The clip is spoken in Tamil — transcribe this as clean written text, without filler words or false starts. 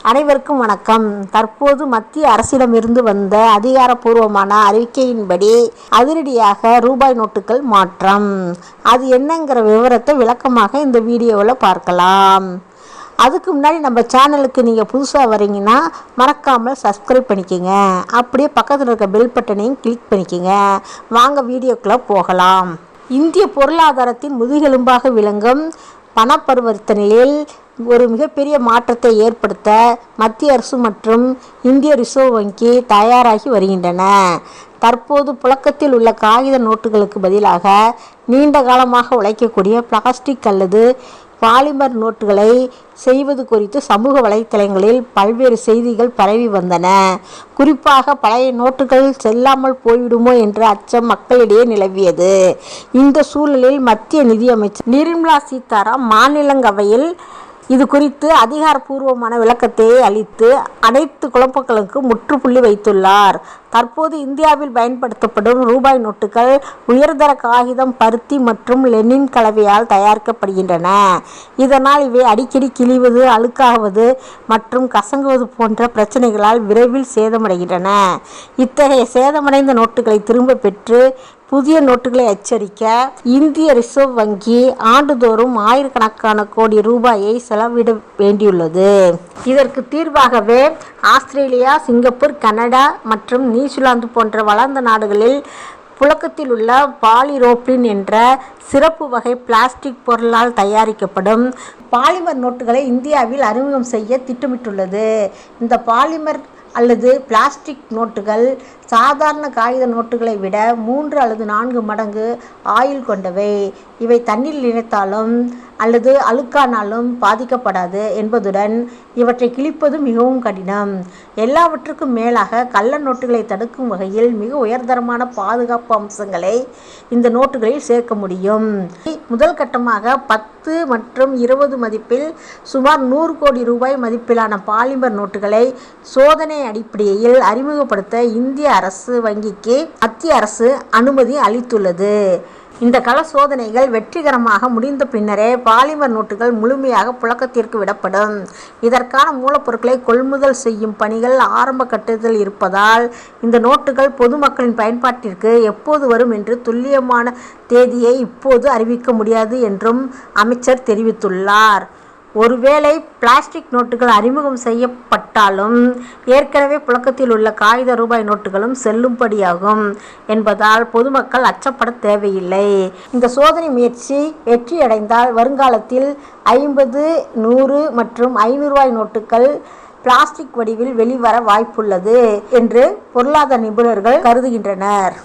அனைவருக்கும் வணக்கம். தற்போது மத்திய அரசிடமிருந்து வந்த அதிகாரப்பூர்வமான அறிக்கையின்படி அதிரடியாக ரூபாய் நோட்டுகள் மாற்றம். அது என்னங்கிற விவரத்தை விளக்கமாக இந்த வீடியோவில் பார்க்கலாம். அதுக்கு முன்னாடி நம்ம சேனலுக்கு நீங்கள் புதுசாக வரீங்கன்னா மறக்காமல் சப்ஸ்கிரைப் பண்ணிக்கோங்க. அப்படியே பக்கத்தில் இருக்க பெல் பட்டனையும் கிளிக் பண்ணிக்கோங்க. வாங்க வீடியோக்குள்ளே போகலாம். இந்திய பொருளாதாரத்தின் முதுகெலும்பாக விளங்கும் பணப்பரிவர்த்தனையில் ஒரு மிகப்பெரிய மாற்றத்தை ஏற்படுத்த மத்திய அரசு மற்றும் இந்திய ரிசர்வ் வங்கி தயாராகி வருகின்றன. தற்போது புழக்கத்தில் உள்ள காகித நோட்டுகளுக்கு பதிலாக நீண்ட காலமாக உழைக்கக்கூடிய பிளாஸ்டிக் அல்லது பாலிமர் நோட்டுகளை செய்வது குறித்து சமூக வலைத்தளங்களில் பல்வேறு செய்திகள் பரவி வந்தன. குறிப்பாக பழைய நோட்டுகள் செல்லாமல் போய்விடுமோ என்ற அச்சம் மக்களிடையே நிலவியது. இந்த சூழலில் மத்திய நிதியமைச்சர் நிர்மலா சீதாராமன் மாநிலங்களவையில் இது குறித்து அதிகாரப்பூர்வமான விளக்கத்தை அளித்து அனைத்து குழப்பங்களுக்கும் முற்றுப்புள்ளி வைத்துள்ளார். தற்போது இந்தியாவில் பயன்படுத்தப்படும் ரூபாய் நோட்டுகள் உயர்தர காகிதம், பருத்தி மற்றும் லெனின் கலவையால் தயாரிக்கப்படுகின்றன. இதனால் இவை அடிக்கடி கிழிவது, அழுக்காவது மற்றும் கசங்குவது போன்ற பிரச்சனைகளால் விரைவில் சேதமடைகின்றன. இத்தகைய சேதமடைந்த நோட்டுகளை திரும்ப பெற்று புதிய நோட்டுகளை அச்சடிக்க இந்திய ரிசர்வ் வங்கி ஆண்டுதோறும் ஆயிரக்கணக்கான கோடி ரூபாயை செலவிட வேண்டியுள்ளது. இதற்கு தீர்வாகவே ஆஸ்திரேலியா, சிங்கப்பூர், கனடா மற்றும் நியூசிலாந்து போன்ற வளர்ந்த நாடுகளில் புழக்கத்தில் உள்ள பாலிரோப்ளின் என்ற சிறப்பு வகை பிளாஸ்டிக் பொருளால் தயாரிக்கப்படும் பாலிமர் நோட்டுகளை இந்தியாவில் அறிமுகம் செய்ய திட்டமிட்டுள்ளது. இந்த பாலிமர் அல்லது பிளாஸ்டிக் நோட்டுகள் சாதாரண காகித நோட்டுகளை விட 3 அல்லது 4 மடங்கு ஆயுள் கொண்டவை. இவை தண்ணீரில் நினைத்தாலும் அல்லது அழுக்கானாலும் பாதிக்கப்படாது என்பதுடன் இவற்றை கிழிப்பது மிகவும் கடினம். எல்லாவற்றுக்கும் மேலாக கள்ள நோட்டுகளை தடுக்கும் வகையில் மிக உயர்தரமான பாதுகாப்பு அம்சங்களை இந்த நோட்டுகளில் சேர்க்க முடியும். முதல் கட்டமாக 10 மற்றும் 20 மதிப்பில் சுமார் 100 கோடி ரூபாய் மதிப்பிலான பாலிமர் நோட்டுகளை சோதனை அடிப்படையில் அறிமுகப்படுத்த இந்திய அரசு வங்கிக்கு மத்திய அரசு அனுமதி அளித்துள்ளது. இந்த கள சோதனைகள் வெற்றிகரமாக முடிந்த பின்னரே பாலிமர் நோட்டுகள் முழுமையாக புழக்கத்திற்கு விடப்படும். இதற்கான மூலப்பொருட்களை கொள்முதல் செய்யும் பணிகள் ஆரம்ப கட்டத்தில் இருப்பதால் இந்த நோட்டுகள் பொதுமக்களின் பயன்பாட்டிற்கு எப்போது வரும் என்று துல்லியமான தேதியை இப்போது அறிவிக்க முடியாது என்றும் அமைச்சர் தெரிவித்துள்ளார். ஒருவேளை பிளாஸ்டிக் நோட்டுகள் அறிமுகம் செய்யப்பட்டாலும் ஏற்கனவே புழக்கத்தில் உள்ள காகித ரூபாய் நோட்டுகளும் செல்லும்படியாகும் என்பதால் பொதுமக்கள் அச்சப்பட தேவையில்லை. இந்த சோதனை முயற்சி வெற்றியடைந்தால் வருங்காலத்தில் 50, 100 மற்றும் 500 ரூபாய் நோட்டுகள் பிளாஸ்டிக் வடிவில் வெளிவர வாய்ப்புள்ளது என்று பொருளாதார நிபுணர்கள் கருதுகின்றனர்.